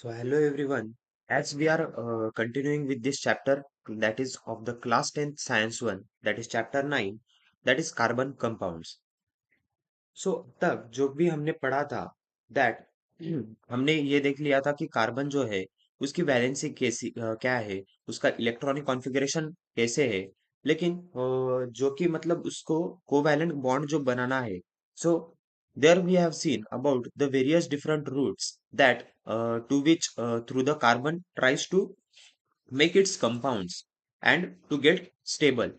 So hello everyone. As we are continuing with this chapter that is of the class 10th science one, that is chapter 9, that is carbon compounds. सो तक जो भी हमने पढ़ा था that हमने ये देख लिया था कि कार्बन जो है उसकी वैलेंसी कैसी क्या है, उसका इलेक्ट्रॉनिक कॉन्फ़िगरेशन कैसे है। लेकिन जो कि मतलब उसको कोवैलेंट बॉन्ड जो बनाना है। So there we have seen about the various different routes that to which through the carbon tries to make its compounds and to get stable.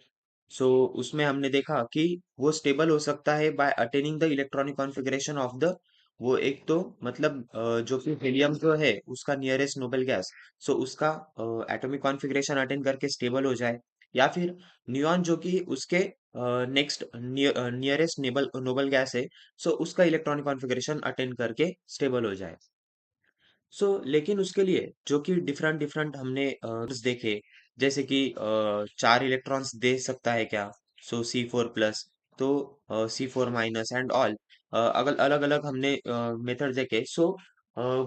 So उसमें हमने देखा कि वो स्टेबल हो सकता है by attaining the electronic configuration of the वो एक तो मतलब जो कि हीलियम जो है उसका नियरेस्ट नोबल गैस, सो उसका एटॉमिक कॉन्फ़िगरेशन अटेन करके स्टेबल हो जाए, या फिर नियॉन जो कि उसके नेक्स्ट नियरेस्ट नोबल गैस है, सो उसका इलेक्ट्रॉनिक कॉन्फ़िगरेशन अटेन करके स्टेबल हो जाए। लेकिन उसके लिए जो कि डिफरेंट डिफरेंट हमने देखे, जैसे कि चार इलेक्ट्रॉन्स दे सकता है क्या, सो C4+, तो C4- एंड ऑल अगर अलग अलग हमने मेथड देखे।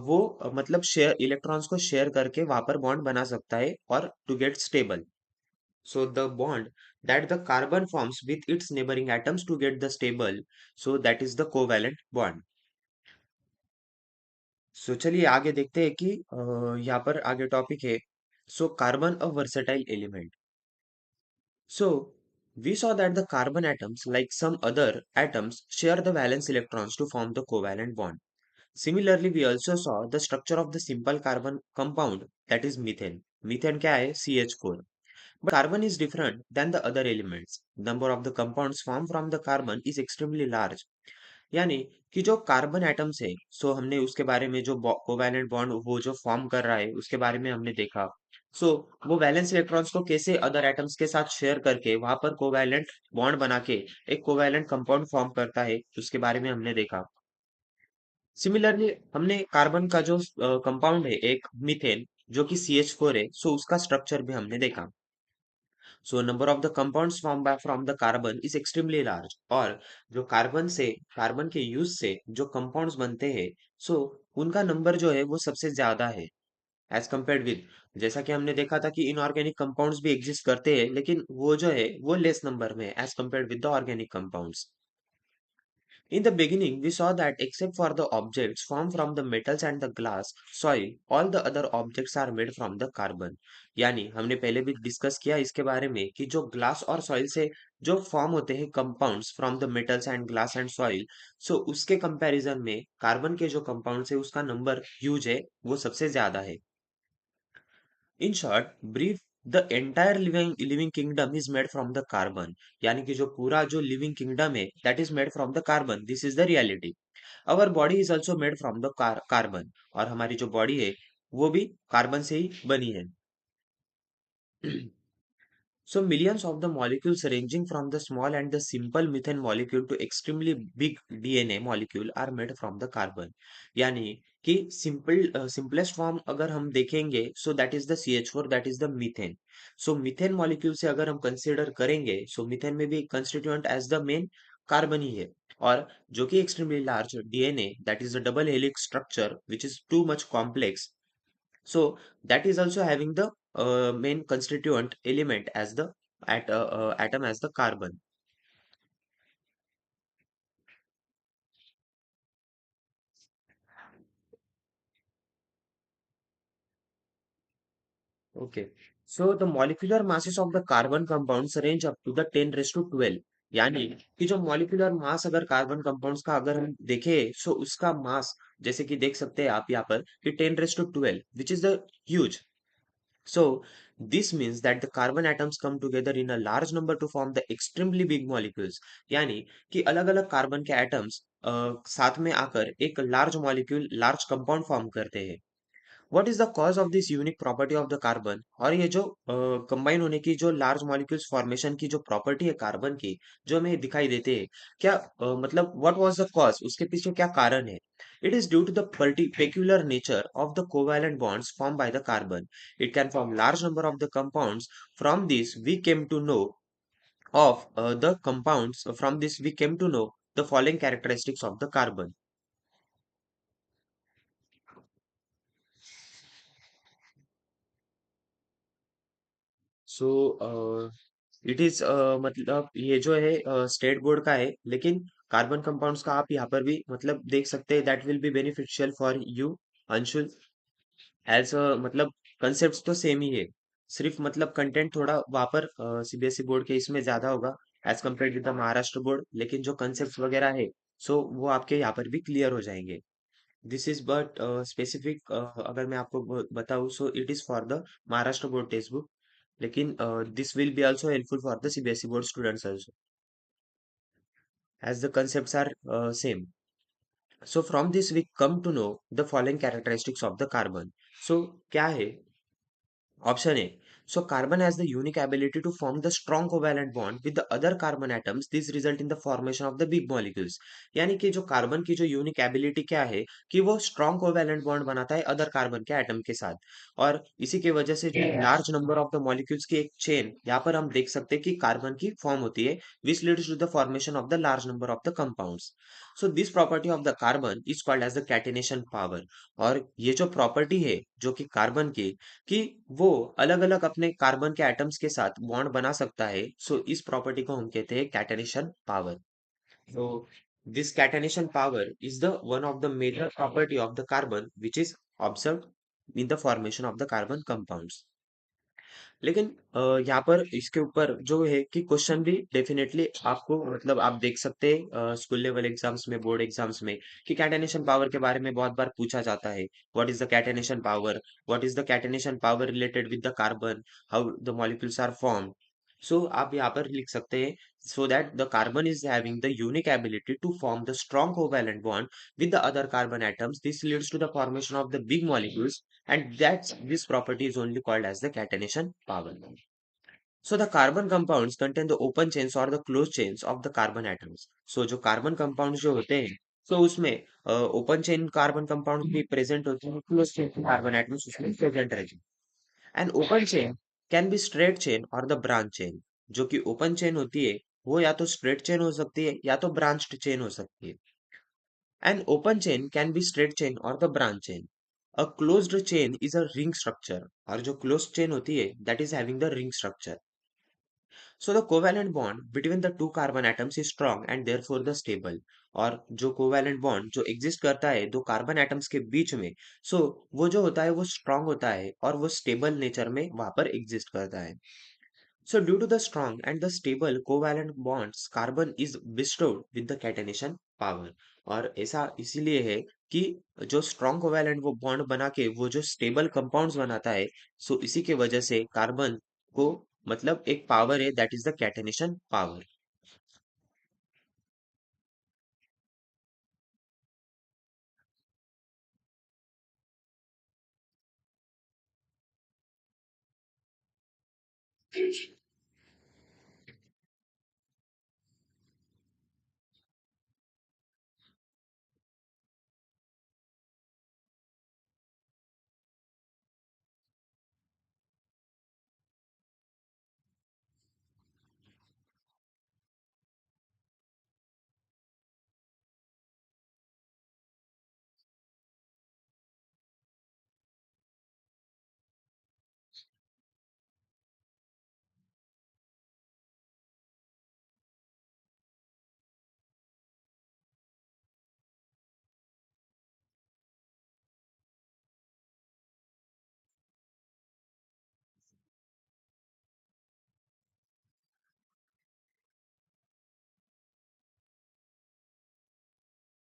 वो मतलब शेयर इलेक्ट्रॉन्स को शेयर करके वहां पर बॉन्ड बना सकता है और to get stable. So the bond that the carbon forms with its neighbouring atoms to get the stable, so that is the covalent bond. चलिए आगे देखते हैं कि यहाँ पर आगे टॉपिक है। Carbon a versatile element. So we saw that the carbon atoms, like some other atoms, share the valence electrons to form the covalent bond. Similarly, we also saw the structure of the simple carbon compound, that is methane. Methane क्या है? CH4. But carbon is different than the other elements. Number of the compounds formed from the carbon is extremely large. यानी कि जो carbon atoms है, हमने उसके बारे में जो कोवैलेंट बॉन्ड वो जो फॉर्म कर रहा है उसके बारे में हमने देखा। सो वो वैलेंस इलेक्ट्रॉन्स को कैसे अदर एटम्स के साथ शेयर करके वहां पर कोवैलेंट बॉन्ड बना के एक कोवैलेंट कंपाउंड फॉर्म करता है उसके बारे में हमने देखा। सिमिलरली हमने कार्बन का जो कंपाउंड है एक मीथेन जो कि CH4 है, उसका स्ट्रक्चर भी हमने देखा। Number of the compounds form by from the carbon is extremely large. और जो कार्बन के यूज से जो कंपाउंड्स बनते हैं, सो उनका नंबर जो है वो सबसे ज्यादा है एज कंपेयर्ड विद। जैसा कि हमने देखा था कि इनऑर्गेनिक कंपाउंड्स भी एग्जिस्ट करते हैं, लेकिन वो जो है वो लेस नंबर में as compared with the organic compounds. In the beginning, we saw that except for the objects formed from the metals and the glass, soil, all the other objects are made from the carbon। यानी हमने पहले भी discuss किया इसके बारे में कि जो ग्लास और सॉइल से जो फॉर्म होते हैं compounds from the metals and glass and soil, उसके कंपैरिजन में कार्बन के जो कंपाउंड्स है उसका नंबर ह्यूज है, वो सबसे ज्यादा है। In short brief, the entire living kingdom is made from the carbon. यानी कि जो पूरा जो लिविंग किंगडम है that is made from the carbon, this is the reality. Our body is also made from the carbon, और हमारी जो body है वो भी कार्बन से ही बनी है। So millions of the molecules ranging from the small and the simple methane molecule to extremely big DNA molecule are made from the carbon। यानी कि simplest form अगर हम देखेंगे, that is the CH4, that is the methane। methane molecule से अगर हम consider करेंगे, methane में भी constituent as the main carbon ही है। और जो कि extremely large DNA, that is the double helix structure which is too much complex, that is also having the main constituent element as the atom as the carbon। Okay, so the molecular masses of the carbon compounds range up to the 10 raised to 12। यानी कि जो molecular mass अगर carbon compounds का अगर हम देखें, उसका मास जैसे कि देख सकते हैं आप यहाँ पर कि 10 raised to 12, which is the huge। So this means that the carbon atoms come together in a large number to form the extremely big molecules। यानी कि अलग-अलग कार्बन के एटम्स साथ में आकर एक large molecule large compound form करते हैं। What is the cause of this unique property of the carbon. और ये जो कंबाइन होने की जो लार्ज मॉलिक्यूल्स फॉर्मेशन की जो प्रॉपर्टी है कार्बन की, जो हमें दिखाई देते हैं, क्या मतलब व्हाट वाज द कॉज, उसके पीछे क्या कारण है। It is due to the peculiar nature of the covalent bonds formed by the carbon। it can form large number of the compounds। from this we came to know the compounds from this we came to know the following characteristics of the carbon। So it is मतलब ये जो है state board का है, लेकिन carbon compounds का आप यहाँ पर भी मतलब देख सकते हैं, that will be beneficial for you Anshul, as मतलब कंसेप्ट तो सेम ही है, सिर्फ मतलब कंटेंट थोड़ा वहाँ पर सीबीएसई बोर्ड के इसमें ज्यादा होगा as compare with the Maharashtra board, लेकिन जो कंसेप्ट वगैरह है सो वो आपके यहाँ पर भी क्लियर हो जाएंगे। दिस इज बट स्पेसिफिक, अगर मैं आपको बताऊँ so it is for the Maharashtra board textbook, लेकिन this will be also helpful for the CBSE board students also, as the concepts are same. So from this we come to know the following characteristics of the carbon. So क्या है? Option A. So carbon has the unique ability to form the strong covalent bond with the other carbon atoms. This result in the formation of the big molecules. यानी कि जो carbon की जो unique ability क्या है कि वो strong covalent bond बनाता है अदर कार्बन के एटम के साथ, और इसी की वजह से जो large number of the molecules की एक चेन यहाँ पर हम देख सकते हैं कि कार्बन की फॉर्म होती है, which leads to the formation of the large number of the compounds. So this property of the carbon is called as the catenation power. और ये जो प्रॉपर्टी है जो कि कार्बन की कि वो अलग-अलग अपने कार्बन के एटम्स के साथ बॉन्ड बना सकता है, सो इस प्रॉपर्टी को हम कहते हैं catenation power. So this catenation power is the one of the major property of the carbon which is observed in the formation of the carbon compounds. लेकिन यहाँ पर इसके ऊपर जो है कि क्वेश्चन भी डेफिनेटली आपको मतलब आप देख सकते हैं स्कूल लेवल एग्जाम्स में, बोर्ड एग्जाम्स में, कि कैटेनेशन पावर के बारे में बहुत बार पूछा जाता है। What is the catenation power, what is the catenation power related with the carbon, how the molecules are form. So आप यहाँ पर लिख सकते हैं, so that the carbon is having the unique ability to form the strong covalent bond with the other carbon atoms. This leads to the formation of the big molecules, and that's this property is only called as the catenation power. So the carbon compounds contain the open chains or the closed chains of the carbon atoms. So जो carbon compounds जो होते हैं, so उसमें open chain carbon compound भी present होते हैं, close chain carbon atoms उसमें present रहते हैं। And open chain can be straight chain और द ब्रांच चेन। जो कि ओपन चेन होती है वो या तो स्ट्रेट चेन हो सकती है या तो ब्रांच्ड चेन हो सकती है। An open chain can be straight chain or the branch chain. A closed chain is a ring structure, और जो closed chain होती है that is having the ring structure. So the covalent bond between the two carbon atoms is strong and therefore the stable. और जो covalent bond जो exist करता है दो carbon atoms के बीच में, so वो जो होता है वो strong होता है और वो stable nature में वहाँ पर exist करता है। So due to the strong and the stable covalent bonds, carbon is bestowed with the catenation power. और ऐसा इसीलिए है कि जो strong covalent वो bond बना के वो जो stable compounds बनाता है, सो इसी के वजह से कार्बन को मतलब एक पावर है that is the catenation power.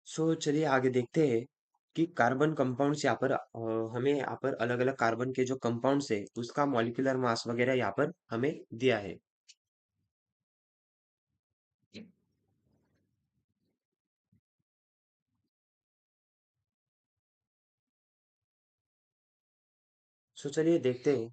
So चलिए आगे देखते हैं कि कार्बन कंपाउंड्स यहाँ पर हमें यहाँ पर अलग अलग कार्बन के जो कंपाउंड्स है उसका मॉलिक्यूलर मास वगैरह यहाँ पर हमें दिया है। सो चलिए देखते हैं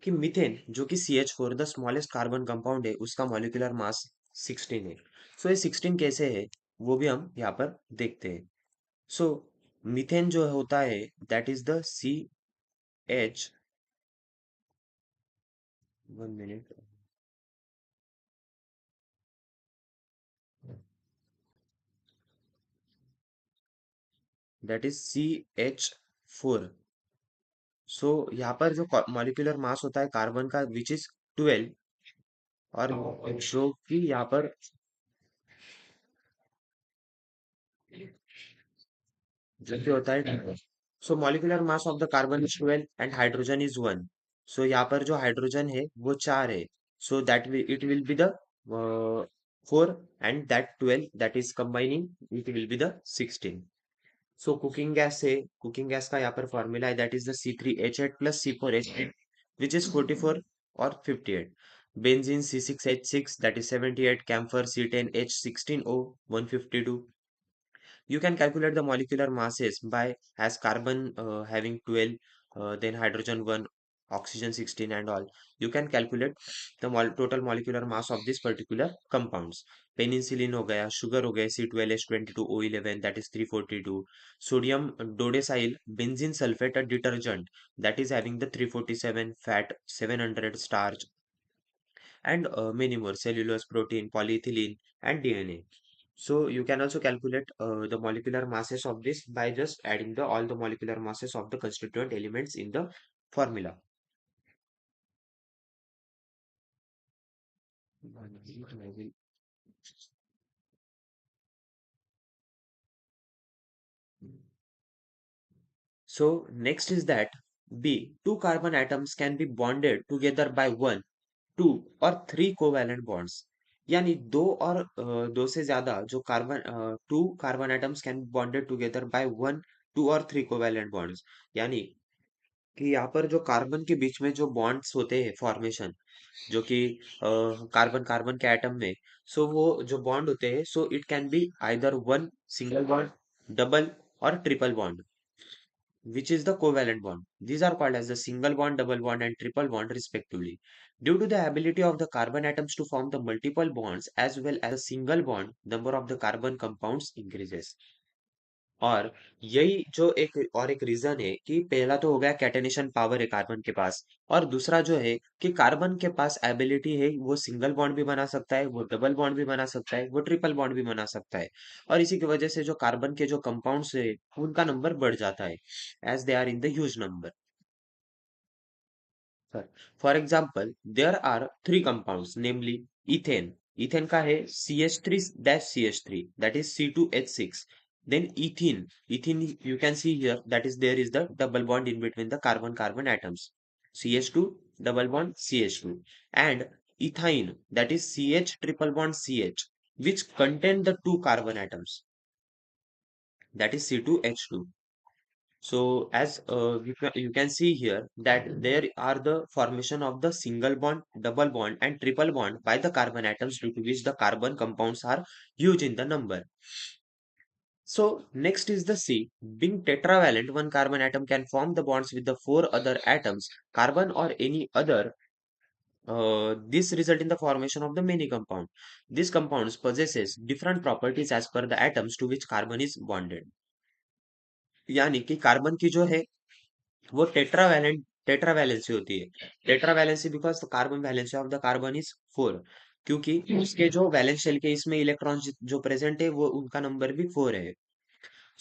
कि मीथेन जो कि CH4 the smallest carbon compound है उसका मॉलिक्यूलर मास 16 है। सो ये 16 कैसे है वो भी हम यहाँ पर देखते हैं। सो मीथेन जो होता है that is the CH, 1 minute, that is CH4। सो यहाँ पर जो मॉलिक्यूलर मास होता है कार्बन का विच इज 12, और जो कि यहाँ पर जो कि होता है, so molecular mass of the carbon is 12 and hydrogen is 1। So यहाँ पर जो हाइड्रोजन है वो 4 है, so that it will be the 4, and that 12 that is combining it will be the 16। So cooking gas का यहाँ पर फॉर्मूला है that is the C3H8 plus C4H8 which is 44 और 58। Benzene C6H6 that is 78, camphor C10H16O 152। You can calculate the molecular masses by as carbon having 12, then hydrogen 1, oxygen 16 and all. You can calculate the total molecular mass of this particular compounds. Penicillin हो गया, sugar हो गया C12H22O11 that is 342, sodium dodecyl benzene sulfate a detergent that is having the 347, fat 700, starch, and many more, cellulose, protein, polyethylene, and DNA. So you can also calculate the molecular masses of this by just adding the all the molecular masses of the constituent elements in the formula. So next is that B, two carbon atoms can be bonded together by one, two or three covalent bonds. यानी दो और दो से ज्यादा जो two carbon atoms can be bonded together by one, two और three covalent bonds. यानी कि यहाँ पर जो कार्बन के बीच में जो बॉन्ड्स होते हैं फॉर्मेशन, जो कि कार्बन कार्बन के एटम में, सो वो जो बॉन्ड होते हैं, so it can be either one single bond, double और triple bond, which is the covalent bond. These are called as the single bond, double bond, and triple bond respectively. Due to the ability of the carbon atoms to form the multiple bonds as well as a single bond, number of the carbon compounds increases. और यही जो एक reason है कि पहला तो हो गया कैटेनेशन पावर है कार्बन के पास, और दूसरा जो है कि कार्बन के पास एबिलिटी है वो सिंगल बॉन्ड भी बना सकता है, वो डबल बॉन्ड भी बना सकता है, वो ट्रिपल बॉन्ड भी बना सकता है। और इसी की वजह से जो कार्बन के जो कंपाउंड्स है उनका नंबर बढ़ जाता है as they are in the huge number. For example there are three compounds namely ethane. Ethane का है CH3-CH3 that is C2H6, then ethene you can see here that is there is the double bond in between the carbon carbon atoms, CH2 double bond CH2, and ethine that is CH triple bond CH, which contain the two carbon atoms that is C2H2. So as you can see here that there are the formation of the single bond, double bond, and triple bond by the carbon atoms, due to which the carbon compounds are huge in the number. So next is the C. Being tetravalent, one carbon atom can form the bonds with the four other atoms, carbon or any other. This result in the formation of the many compound. These compounds possesses different properties as per the atoms to which carbon is bonded. यानी कि carbon की जो है वो tetravalency होती है। Tetravalency because the carbon valency of the carbon is 4, क्योंकि उसके जो वैलेंस शेल के इसमें इलेक्ट्रॉन जो प्रेजेंट है वो उनका नंबर भी 4 है।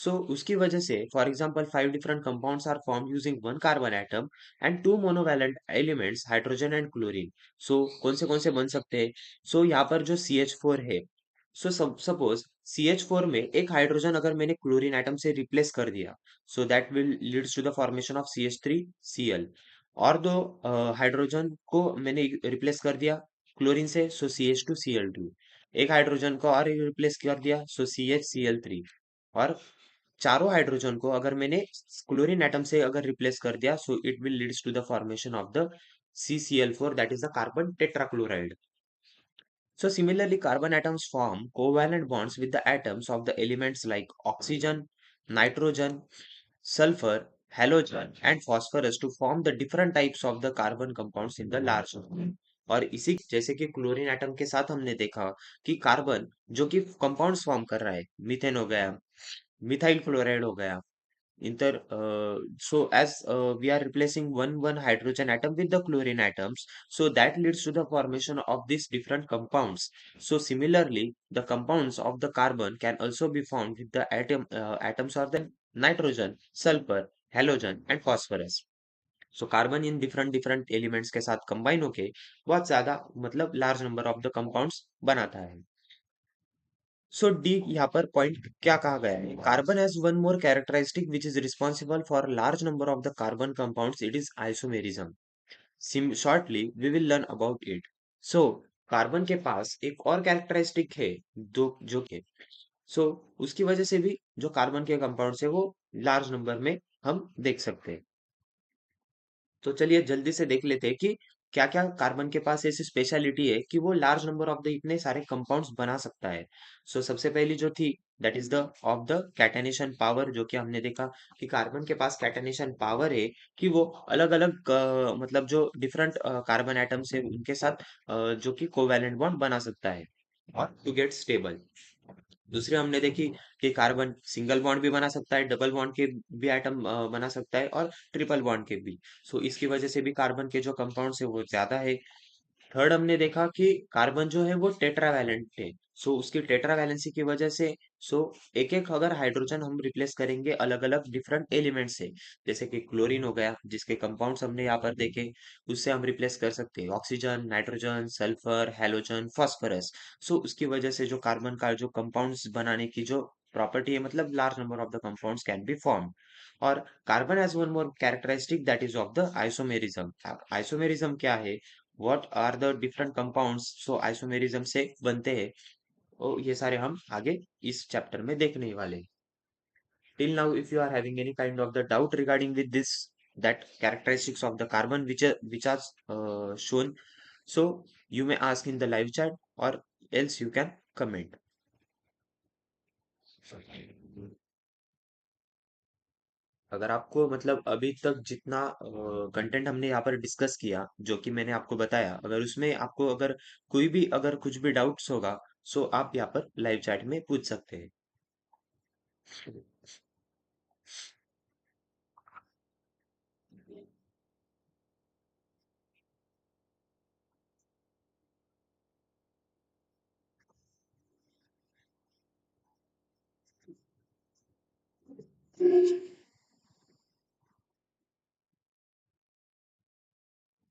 सो उसकी वजह से for example 5 different compounds are form using one carbon atom and two monovalent elements hydrogen and chlorine. So कौन से बन सकते हैं? सो यहाँ पर जो CH4 है, सो सपोज CH4 में एक हाइड्रोजन अगर मैंने क्लोरीन एटम से रिप्लेस कर दिया, so that will leads to the formation of CH3Cl। और दो हाइड्रोजन को मैंने रिप्लेस कर दिया क्लोरीन से, सो CH2Cl2। एक हाइड्रोजन को और रिप्लेस कर दिया, सो CHCl3। और चारों हाइड्रोजन को अगर मैंने क्लोरीन एटम से अगर रिप्लेस कर दिया, so it will leads to the formation of the CCl4 that is the carbon tetrachloride. So similarly, carbon atoms form covalent bonds with the atoms of the elements like oxygen, nitrogen, sulfur, halogen, and phosphorus to form the different types of the carbon compounds in the large number. और इसी जैसे कि chlorine atom के साथ हमने देखा कि carbon जो कि कंपाउंड्स फॉर्म कर रहा है, मीथेन हो गया, मिथाइल क्लोराइड हो गया, inter so as we are replacing one hydrogen atom with the chlorine atoms, so that leads to the formation of these different compounds. So similarly the compounds of the carbon can also be formed with the atoms of the nitrogen, sulfur, halogen, and phosphorus. So carbon in different different elements के साथ combine होके बहुत ज्यादा मतलब large number of the compounds बनाता है। सो D यहाँ पर पॉइंट क्या कहा गया है, carbon has one more characteristic which is responsible for large number of the carbon compounds, it is isomerism. Shortly we will learn about it. So carbon के पास एक और कैरेक्टरिस्टिक है, दो जो के सो उसकी वजह से भी जो कार्बन के कंपाउंड्स है वो लार्ज नंबर में हम देख सकते हैं। तो चलिए जल्दी से देख लेते हैं कि क्या क्या कार्बन के पास ऐसी स्पेशलिटी है कि वो लार्ज नंबर ऑफ द इतने सारे कंपाउंड्स बना सकता है। सो सबसे पहली जो थी that is the of the catenation power, जो कि हमने देखा कि कार्बन के पास कैटेनेशन पावर है कि वो अलग अलग मतलब जो डिफरेंट कार्बन एटम्स है उनके साथ जो कि कोवैलेंट बॉन्ड बना सकता है और टू गेट स्टेबल। दूसरी हमने देखी कि कार्बन सिंगल बॉन्ड भी बना सकता है, डबल बॉन्ड के भी एटम बना सकता है और ट्रिपल बॉन्ड के भी। सो इसकी वजह से भी कार्बन के जो कंपाउंड्स है वो ज्यादा है। थर्ड हमने देखा कि कार्बन जो है वो टेट्रावैलेंट है। सो उसकी टेट्रावैलेंसी की वजह से सो एक एक अगर हाइड्रोजन हम रिप्लेस करेंगे अलग अलग डिफरेंट एलिमेंट से, जैसे कि क्लोरीन हो गया जिसके कंपाउंड्स हमने यहाँ पर देखे, उससे हम रिप्लेस कर सकते हैं oxygen, nitrogen, sulphur, halogen, phosphorus. So उसकी वजह से जो कार्बन का जो कंपाउंड्स बनाने की जो प्रॉपर्टी है मतलब large number of the compounds can be form. और carbon has one more characteristic that is of the isomerism. Isomerism क्या है, what are the different compounds so isomerism से बनते हैं, और ये सारे हम आगे इस चैप्टर में देखने ही वाले हैं। Till now, if you are having any kind of the doubt regarding with this, that characteristics of the carbon which are shown, so you may ask in the live chat or else you can comment. अगर आपको मतलब अभी तक जितना content हमने यहाँ पर discuss किया, जो कि मैंने आपको बताया, अगर उसमें आपको अगर कोई भी अगर कुछ भी डाउट्स होगा, सो आप यहाँ पर लाइव चैट में पूछ सकते हैं।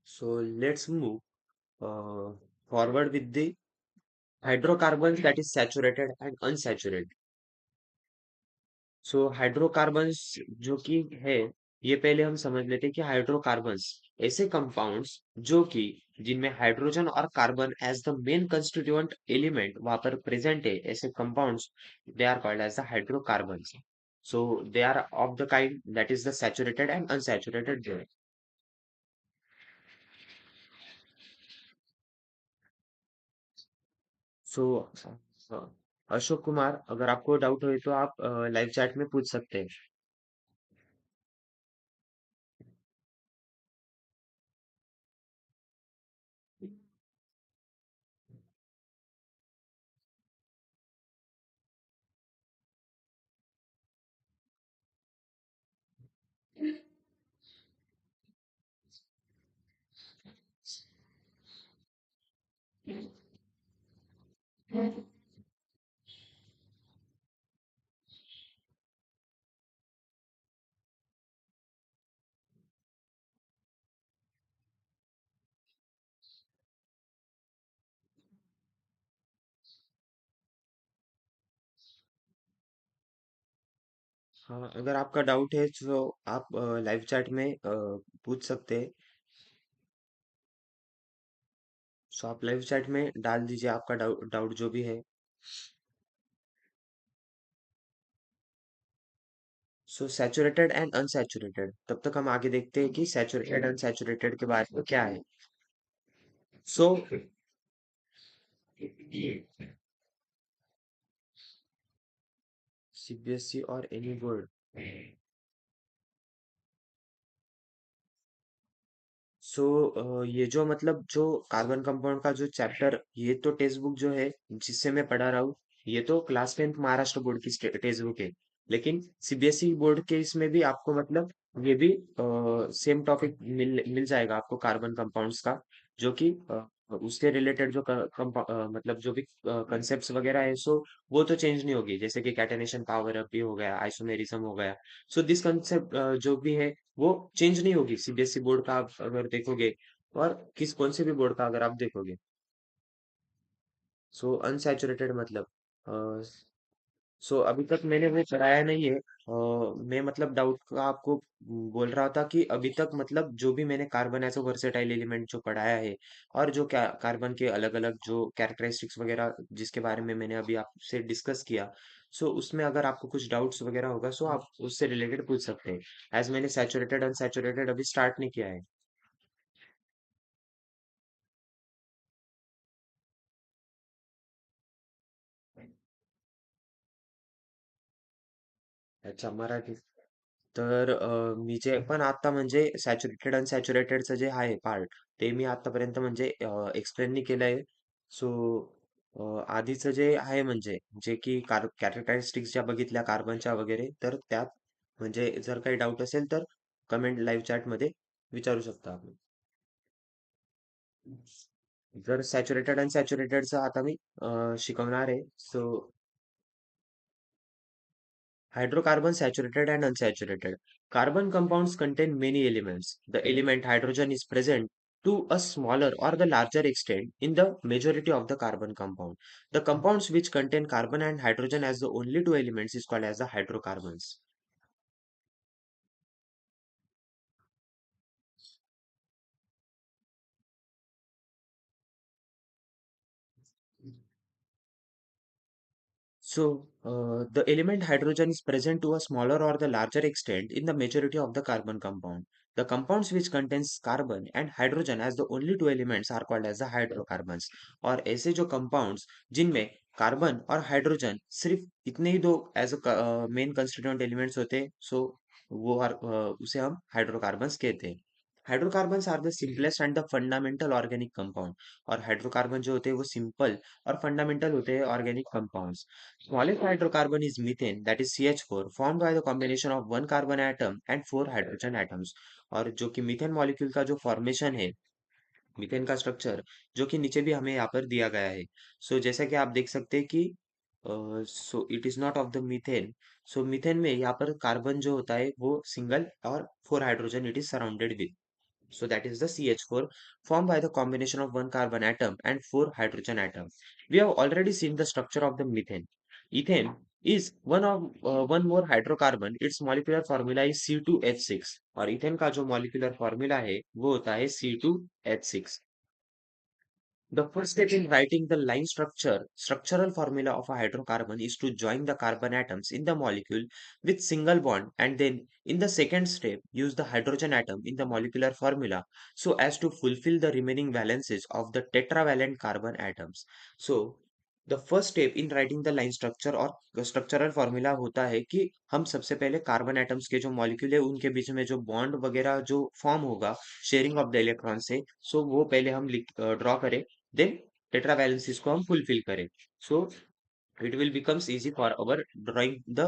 So let's move forward with the hydrocarbons that is saturated and unsaturated. So hydrocarbons जो कि है, ये पहले हम समझ लेते हैं कि हाइड्रोकार्बन्स ऐसे कंपाउंड्स जो कि जिनमें हाइड्रोजन और carbon as the main constituent element वहां पर प्रेजेंट है, ऐसे compounds they are called as the hydrocarbons. So they are of the kind that is the saturated and unsaturated zone. So Ashok Kumar, अगर आपको डाउट हो तो आप लाइव चैट में पूछ सकते हैं। हाँ, अगर आपका डाउट है तो आप लाइव चैट में पूछ सकते हैं। सो आप लाइव चैट में डाल दीजिए आपका डाउट डाउट जो भी है। सो सैचुरेटेड एंड अनसैचुरेटेड, तब तक हम आगे देखते हैं कि सैचुरेटेड अनसैचुरेटेड के बारे में क्या है। सो सीबीएसई और एनी बोर्ड, सो ये जो मतलब जो कार्बन कंपाउंड का जो चैप्टर, ये तो टेक्स्ट बुक जो है जिससे मैं पढ़ा रहा हूँ, ये तो क्लास 10th महाराष्ट्र बोर्ड की टेक्स्ट बुक है। लेकिन सीबीएसई बोर्ड के इसमें भी आपको मतलब ये भी सेम टॉपिक मिल मिल जाएगा आपको कार्बन कंपाउंड्स का, जो कि उसके रिलेटेड जो मतलब जो भी कंसेप्ट्स वगैरह है, सो वो तो चेंज नहीं होगी, जैसे कि कैटेनेशन पावर अप भी हो गया, आइसोमेरिज्म हो गया। सो दिस कंसेप्ट जो भी है वो चेंज नहीं होगी, सीबीएसई बोर्ड का आप अगर देखोगे, और किस कौन से भी बोर्ड का अगर आप देखोगे। सो अनसैचुरेटेड मतलब सो अभी तक मैंने वो कराया नहीं है। मैं मतलब डाउट का आपको बोल रहा था कि अभी तक मतलब जो भी मैंने carbon as a versatile element जो पढ़ाया है, और जो क्या कार्बन के अलग अलग जो कैरेक्टरिस्टिक्स वगैरह जिसके बारे में मैंने अभी आपसे डिस्कस किया, सो उसमें अगर आपको कुछ डाउट्स वगैरह होगा, सो आप उससे रिलेटेड पूछ सकते हैं, एज मैंने सैचुरेटेड अनसैचुरेटेड अभी स्टार्ट नहीं किया है। अच्छा, मराठी. तर मी जे पण आता म्हणजे सॅच्युरेटेड अनसॅच्युरेटेडचं जे आहे पार्ट, ते मी आतापर्यंत म्हणजे एक्सप्लेन नाही केलंय. सो आधीचं जे आहे म्हणजे जे की कॅरेक्टरिस्टिक्स ज्या बघितल्या कार्बनच्या वगैरे, तर त्यात म्हणजे जर काही डाऊट असेल तर कमेंट लाईव्ह चॅटमध्ये विचारू शकता आपण. जर सॅच्युरेटेड अनसॅच्युरेटेडचं आता मी शिकवणार आहे. सो hydrocarbon saturated and unsaturated. Carbon compounds contain many elements. The element hydrogen is present to a smaller or the larger extent in the majority of the carbon compound. The compounds which contain carbon and hydrogen as the only two elements is called as the hydrocarbons. So, the element hydrogen is present to a smaller or the larger extent in the majority of the carbon compound. The compounds which contains carbon and hydrogen as the only two elements are called as the hydrocarbons. और ऐसे जो compounds जिनमें carbon और hydrogen सिर्फ इतने ही दो as a main constituent elements होते हैं, सो उसे हम हाइड्रोकार्बन्स कहते हैं. Hydrocarbons are the simplest and the fundamental organic compound. और हाइड्रोकार्बन जो होते हैं वो सिंपल और फंडामेंटल होते हैं organic compounds. Smallest hydrocarbon is methane, that is CH4, formed by the combination of one carbon atom and four hydrogen atoms. और जो कि मीथेन मॉलिक्यूल का जो फॉर्मेशन है, मीथेन का स्ट्रक्चर, जो कि नीचे भी हमें यहाँ पर दिया गया है. सो जैसा कि आप देख सकते हैं कि सो it is not of the methane. So methane में यहाँ पर कार्बन जो होता है वो सिंगल, और four hydrogen it is surrounded with. So that is the CH4, formed by the combination of one carbon atom and four hydrogen atoms. We have already seen the structure of the methane. Ethane is one more hydrocarbon. Its molecular formula is C2H6. और ethane का जो molecular formula है वो होता है C2H6. The first step in writing the line structural formula of a hydrocarbon is to join the carbon atoms in the molecule with single bond, and then in the second step use the hydrogen atom in the molecular formula so as to fulfill the remaining valences of the tetravalent carbon atoms. So the first step in writing the line structure और structural formula होता है कि हम सबसे पहले carbon atoms के जो molecule है उनके बीच में जो बॉन्ड वगैरह जो फॉर्म होगा शेयरिंग ऑफ द इलेक्ट्रॉन से, सो वो पहले हम ड्रॉ करें, then tetravalencies को हम fulfill करें. So it will becomes easy for our drawing the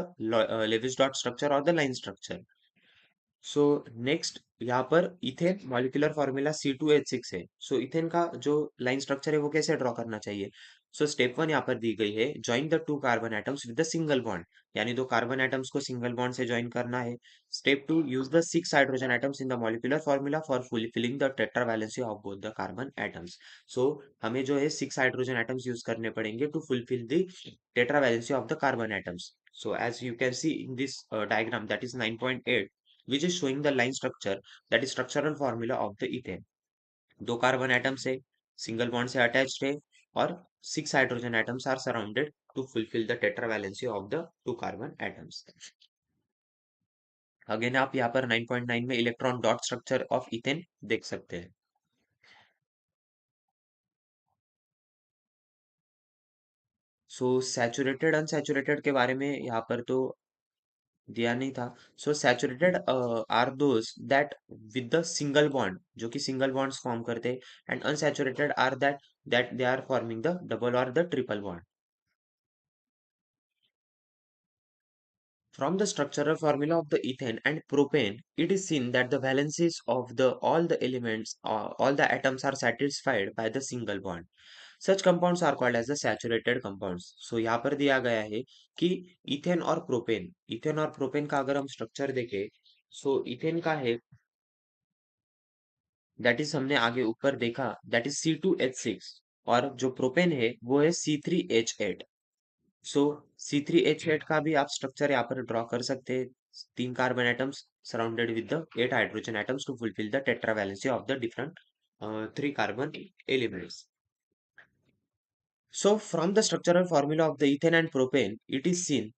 Lewis dot structure or the line structure. So next यहाँ पर इथेन मॉलिक्यूलर फॉर्मूला C2H6 है. सो इथेन का जो लाइन स्ट्रक्चर है वो कैसे ड्रॉ करना चाहिए. सो स्टेप वन यहाँ पर दी गई है, join the two carbon atoms with the single bond. यानी दो कार्बन एटम्स को सिंगल बॉन्ड से ज्वाइन करना है. Step two, use the six hydrogen atoms in the molecular formula for fulfilling the tetravalency of both the carbon atoms. So हमें जो है six hydrogen atoms use करने पड़ेंगे to fulfil the tetravalency of the carbon atoms. So as you can see in this diagram, that is 9.8, which is showing the line structure, that is structural formula of the ethane. दो carbon atoms है, single bond से attached है, और six hydrogen atoms are surrounded to fulfil the tetravalency of the two carbon atoms. Again आप यहाँ पर 9.9 में electron dot structure of ethane देख सकते हैं. सो सैचुरेटेड अनसैचुरेटेड के बारे में यहाँ पर तो दिया नहीं था. So saturated are those that with the single bond, जो कि सिंगल बॉन्ड्स फॉर्म करते हैं. And unsaturated are that they are forming the double और the triple bond. From the structural formula of the ethane and propane, it is seen that the valencies of the all the elements, all the atoms are satisfied by the single bond. Such compounds are called as the saturated compounds. So यहाँ पर दिया गया है कि ethane और propane का अगर हम स्ट्रक्चर देखें, सो इथेन का है, दैट इज हमने आगे ऊपर देखा, दैट इज C2H6, और जो प्रोपेन है वो है C3H8। सो C3H8 का भी आप स्ट्रक्चर यहाँ पर ड्रॉ कर सकते हैं, तीन carbon atoms surrounded with the 8 hydrogen atoms to fulfil the tetravalency of the different three carbon elements. So from the structural formula of the ethane and propane, it is seen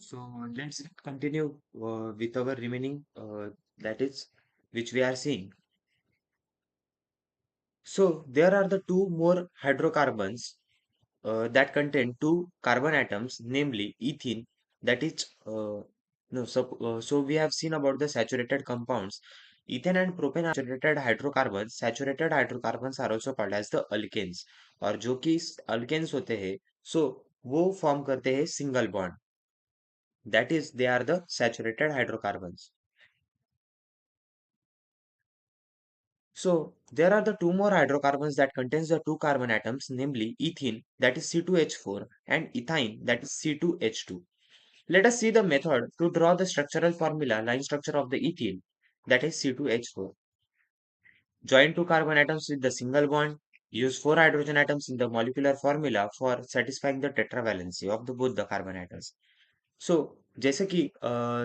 So let's continue with our remaining, that is, which we are seeing. So there are the two more hydrocarbons that contain two carbon atoms, namely ethene, that is, no, so we have seen about the saturated compounds. Ethane and propane are saturated hydrocarbons. Saturated hydrocarbons are also called as the alkanes. और जो कि alkanes होते हैं, so वो form करते हैं single bond. That is, they are the saturated hydrocarbons. So there are the two more hydrocarbons that contains the two carbon atoms, namely ethene, that is C2H4, and ethine, that is C2H2. Let us see the method to draw the structural formula line structure of the ethene, that is C2H4. Join two carbon atoms with the single bond. Use four hydrogen atoms in the molecular formula for satisfying the tetravalency of the both the carbon atoms. सो जैसे कि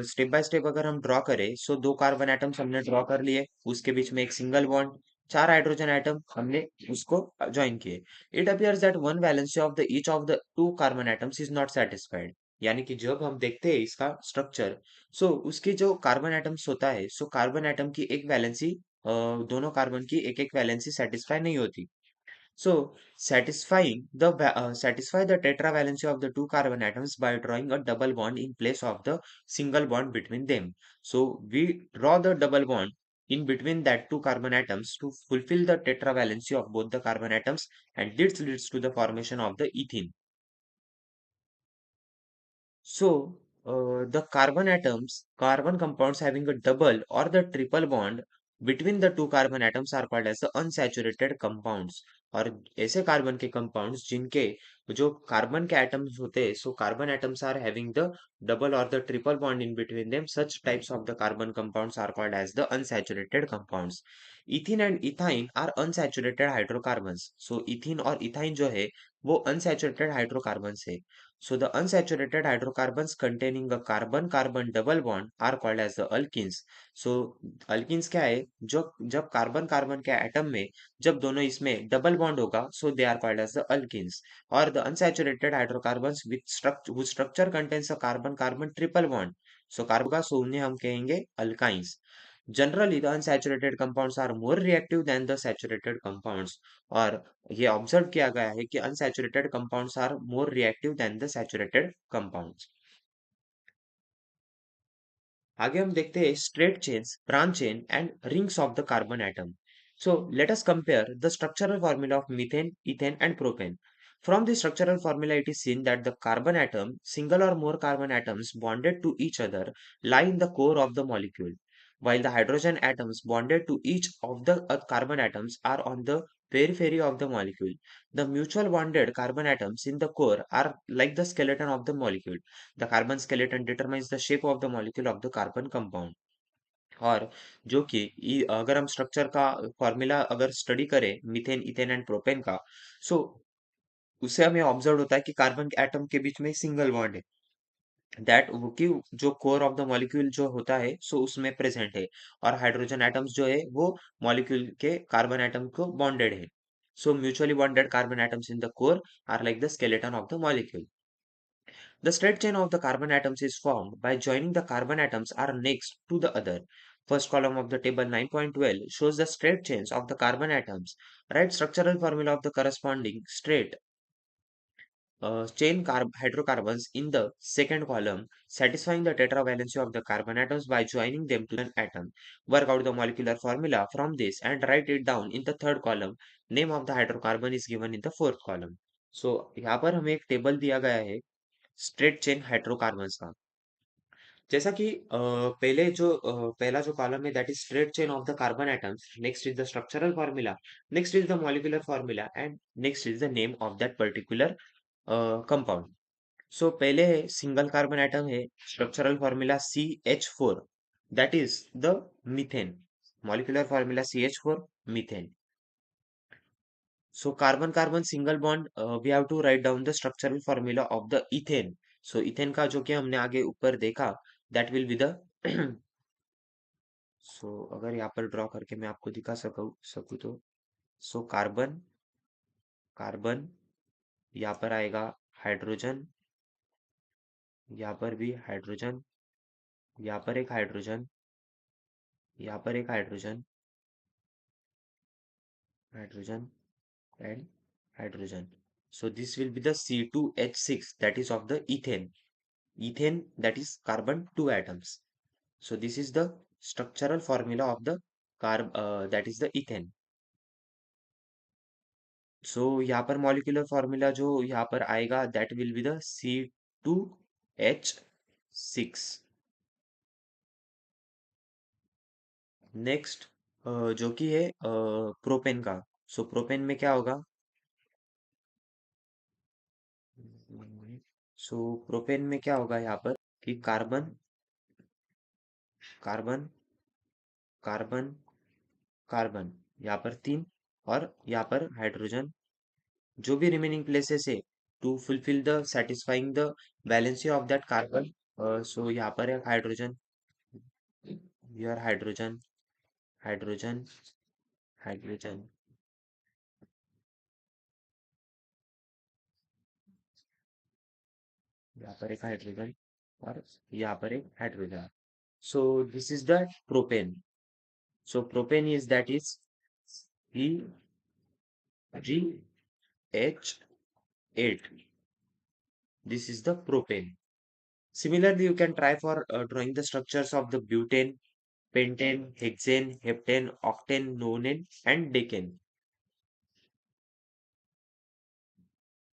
step by step अगर हम draw करें, सो दो carbon atoms हमने draw कर लिए, उसके बीच में एक सिंगल बॉन्ड, चार हाइड्रोजन एटम हमने उसको ज्वाइन किए. It appears that one valency of the each of the two carbon atoms is not satisfied. यानी कि जब हम देखते हैं इसका स्ट्रक्चर, सो उसके जो कार्बन एटम्स होता है, सो कार्बन एटम की एक वैलेंसी, दोनों कार्बन की एक एक वैलेंसी सेटिस्फाई नहीं होती. So, satisfy the tetravalency of the two carbon atoms by drawing a double bond in place of the single bond between them. So, we draw the double bond in between that two carbon atoms to fulfill the tetravalency of both the carbon atoms, and this leads to the formation of the ethene. So, the carbon compounds having a double or the triple bond between the two carbon atoms are called as the unsaturated compounds. और ऐसे carbon के compounds जिनके जो carbon के atoms होते हैं, so carbon atoms are having the double or the triple bond in between them. Such types of the carbon compounds are called as the unsaturated compounds. Ethene and ethine are unsaturated hydrocarbons. So ethene और ethine जो है वो unsaturated hydrocarbons है. So the unsaturated hydrocarbons containing a carbon-carbon double bond are called as the alkenes. So alkenes क्या है, जो जब carbon carbon के एटम में जब दोनों इसमें डबल बॉन्ड होगा, so they are called as the alkenes. Or the unsaturated hydrocarbons with whose structure contains a carbon-carbon triple bond. So carbon का, so उन्हें हम कहेंगे alkynes. Generally, the unsaturated compounds are more reactive than the saturated compounds. और ये observe किया गया है कि unsaturated compounds are more reactive than the saturated compounds. आगे हम देखते हैं straight chains, branch chain and rings of the carbon atom. So let us compare the structural formula of methane, ethane and propane. From the structural formula, it is seen that the carbon atom, single or more carbon atoms bonded to each other, lie in the core of the molecule, while the hydrogen atoms bonded to each of the carbon atoms are on the periphery of the molecule. The mutual bonded carbon atoms in the core are like the skeleton of the molecule. The carbon skeleton determines the shape of the molecule of the carbon compound. और जो कि अगर हम structure का formula अगर study करें methane, ethane and propane का, सो उससे हमें ऑब्जर्व होता है कि कार्बन एटम के बीच में सिंगल बॉन्ड है, दैट वो कि जो कोर ऑफ द मॉलिक्यूल जो होता है, सो उसमें प्रेजेंट है, और हाइड्रोजन एटम्स जो है वो मॉलिक्यूल के कार्बन एटम को बॉन्डेड है. So mutually bonded carbon atoms in the core are like the skeleton of the molecule. The straight chain of the carbon atoms is formed by joining the carbon atoms are next to the other. First column of the table 9.12 shows the straight chains of the carbon atoms. Write structural formula of the corresponding straight hydrocarbons in the second column, satisfying the tetravalency of the carbon atoms by joining them to an atom. Work out the molecular formula from this and write it down in the third column. Name of the hydrocarbon is given in the fourth column. So यहाँ पर हमें एक table दिया गया है straight chain hydrocarbons का. जैसा कि पहला जो कॉलम है that is straight chain of the carbon atoms, next is the structural formula, next is the molecular formula and next is the name of that particular compound. So पहले है single carbon atom है, structural formula CH4, that is the methane. Molecular formula CH4, methane. So carbon carbon single bond, we have to write down the structural formula of the ethane. So ethane का जो कि हमने आगे ऊपर देखा, that will be the सो अगर यहाँ पर ड्रॉ करके मैं आपको दिखा सकूँ तो सो कार्बन, कार्बन, यहाँ पर आएगा हाइड्रोजन, यहाँ पर भी हाइड्रोजन, यहाँ पर एक हाइड्रोजन, यहाँ पर एक hydrogen, hydrogen and hydrogen. So this will be the C2H6 that is of the ethane. Ethane that is carbon 2 atoms. So this is the structural formula of the that is the ethane. So यहाँ पर molecular formula जो यहाँ पर आएगा that will be the C2H6. Next जो कि है propane का. सो प्रोपेन में क्या होगा? सो प्रोपेन में क्या होगा यहाँ पर कि कार्बन, कार्बन, कार्बन, कार्बन, यहाँ पर तीन, और यहाँ पर हाइड्रोजन, जो भी रिमेनिंग प्लेसेस है to fulfil the satisfying the valency of that carbon. So यहाँ पर है hydrogen, your hydrogen, hydrogen, hydrogen, यहाँ पर एक हाइड्रोजन, और यहाँ पर एक hydrogen. So this is the propane. So propane is that is G8. This is the propane. Similarly, you can try for drawing the structures of the butane, pentane, hexane, heptane, octane, nonane, and decane.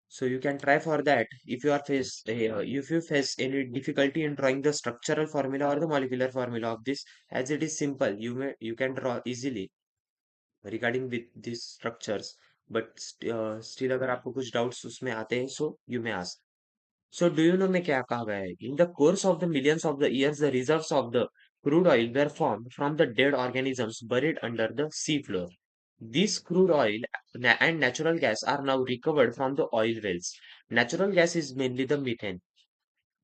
So you can try for that. If you face any difficulty in drawing the structural formula or the molecular formula of this, as it is simple, you can draw easily regarding with these structures. But still अगर आपको कुछ doubts उसमें आते हैं, so you may ask. So do you know में क्या कहा गया है? In the course of the millions of the years, the reserves of the crude oil were formed from the dead organisms buried under the sea floor. This crude oil and natural gas are now recovered from the oil wells. Natural gas is mainly the methane.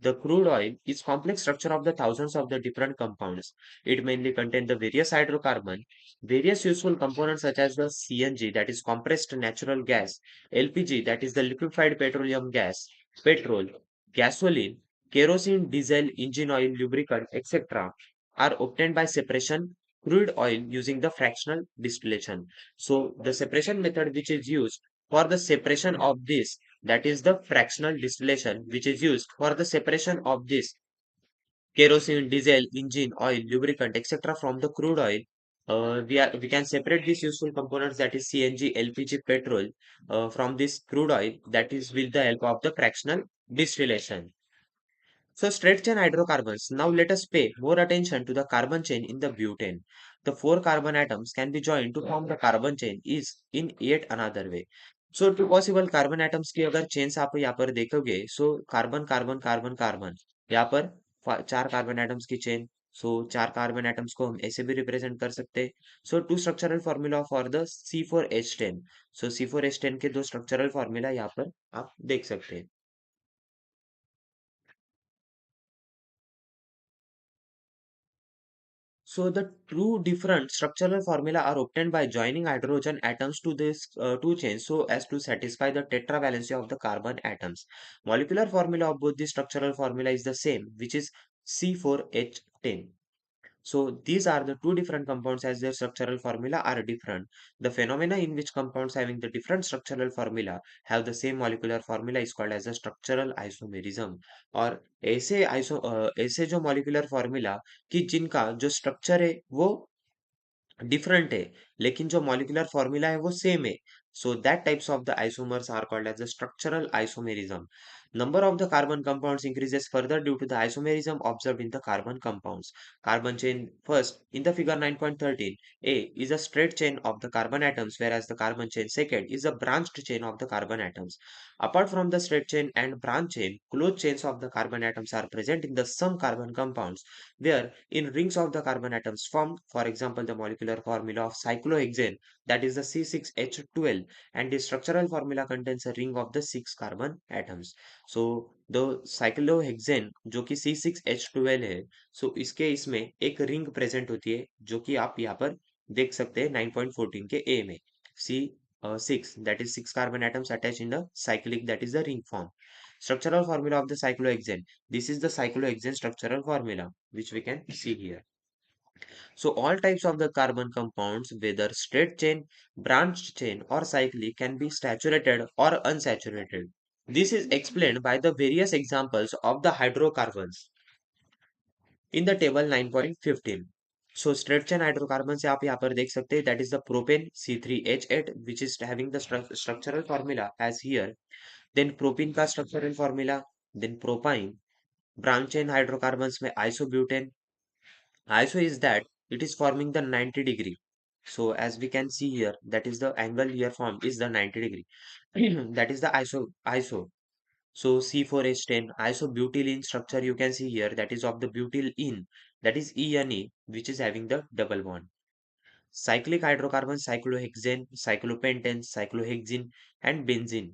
The crude oil is complex structure of the thousands of the different compounds. It mainly contains the various hydrocarbon, various useful components such as the CNG, that is compressed natural gas, LPG, that is the liquefied petroleum gas, petrol, gasoline, kerosene, diesel, engine oil, lubricant, etc. are obtained by separation crude oil using the fractional distillation. So the separation method which is used for the separation of this, that is the fractional distillation which is used for the separation of this kerosene, diesel, engine oil, lubricant, etc. from the crude oil. We can separate these useful components, that is CNG, LPG, petrol, from this crude oil, that is with the help of the fractional distillation. So straight chain hydrocarbons. Now let us pay more attention to the carbon chain in the butane. The four carbon atoms can be joined to form the carbon chain is in yet another way. So two possible carbon atoms की अगर chains आप यहाँ पर देखोगे, so carbon, carbon, carbon, carbon. यहाँ पर चार carbon atoms की chain. So चार carbon atoms को हम ऐसे भी represent कर सकते हैं. So two structural formula for the C4H10. So C4H10 के दो structural formula यहाँ पर आप देख सकते हैं. So the two different structural formula are obtained by joining hydrogen atoms to this two chains so as to satisfy the tetravalency of the carbon atoms. Molecular formula of both the structural formula is the same, which is C4H10. So these are the two different compounds as their structural formula are different. The phenomena in which compounds having the different structural formula have the same molecular formula is called as a structural isomerism. और ऐसे जो molecular formula कि जिनका जो structure है वो different है लेकिन जो मॉलिक्यूलर फॉर्मूला है वो सेम है. So that types of the isomers are called as the structural isomerism. Number of the carbon compounds increases further due to the isomerism observed in the carbon compounds. Carbon chain first in the figure 9.13 A is a straight chain of the carbon atoms, whereas the carbon chain second is a branched chain of the carbon atoms. Apart from the straight chain and branch chain, closed chains of the carbon atoms are present in the some carbon compounds where in rings of the carbon atoms formed, for example, the molecular formula of cyclohexane, that is the C6H12, and the structural formula contains a ring of the six carbon atoms. So the cyclohexane जो कि C6H12 है, सो इसके इसमें एक ring present होती है जो कि आप यहाँ पर देख सकते हैं 9.14 के ए में C six that is six carbon atoms attached in the cyclic that is the ring form. Structural formula of the cyclohexane. This is the cyclohexane structural formula which we can see here. So all types of the carbon compounds, whether straight chain, branched chain or cyclic, can be saturated or unsaturated. This is explained by the various examples of the hydrocarbons in the table 9.15. So straight chain hydrocarbons से आप यहाँ पर देख सकते हैं that is the propane C3H8 which is having the structural formula as here. Then propene का structural formula, then propine. Branch chain hydrocarbons में isobutane. Iso is that it is forming the 90 degree. So as we can see here, that is the angle here formed is the 90 degree. That is the iso. So C4H10 isobutylene structure you can see here that is of the butylene that is ENE which is having the double bond. Cyclic hydrocarbons cyclohexane, cyclopentane, cyclohexene and benzene.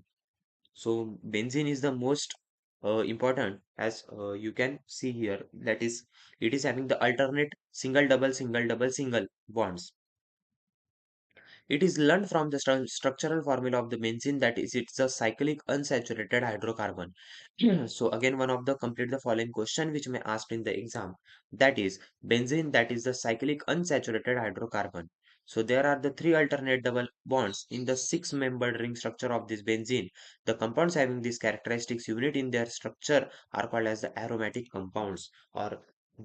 So benzene is the most important as you can see here that is it is having the alternate single double single double single bonds. It is learned from the structural formula of the benzene that is it's a cyclic unsaturated hydrocarbon. So again one of the complete the following question which may asked in the exam that is benzene that is the cyclic unsaturated hydrocarbon. So there are the three alternate double bonds in the six membered ring structure of this benzene. The compounds having these characteristics unit in their structure are called as the aromatic compounds और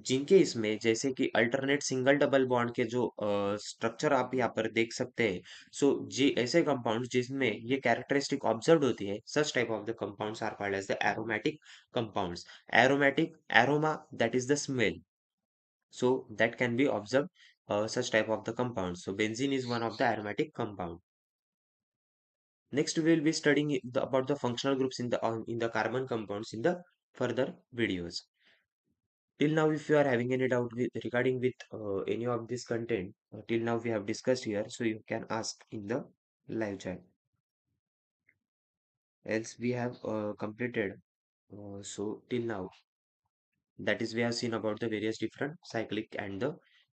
जिनके इसमें जैसे कि alternate single double bond के जो structure आप यहाँ पर देख सकते हैं सो जी ऐसे कंपाउंड्स जिसमें ये कैरेक्टरिस्टिक ऑब्जर्व होती है such type of the compounds are called as the aromatic compounds aromatic aroma that is the smell so that can be observed such type of the compounds so benzene is one of the aromatic compound. Next we will be studying about the functional groups in the carbon compounds in the further videos. Till now, if you are having any doubt regarding with any of this content, till now we have discussed here, so you can ask in the live chat. Else we have completed. So till now, that is we have seen about the various different cyclic and the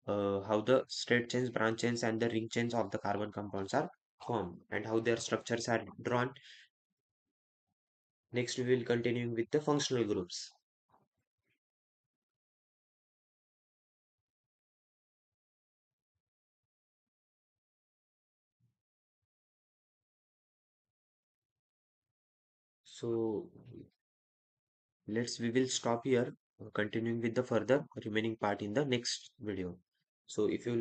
how the straight chains, branch chains, and the ring chains of the carbon compounds are formed and how their structures are drawn. Next, we will continue with the functional groups. So we will stop here, continuing with the further remaining part in the next video. So if you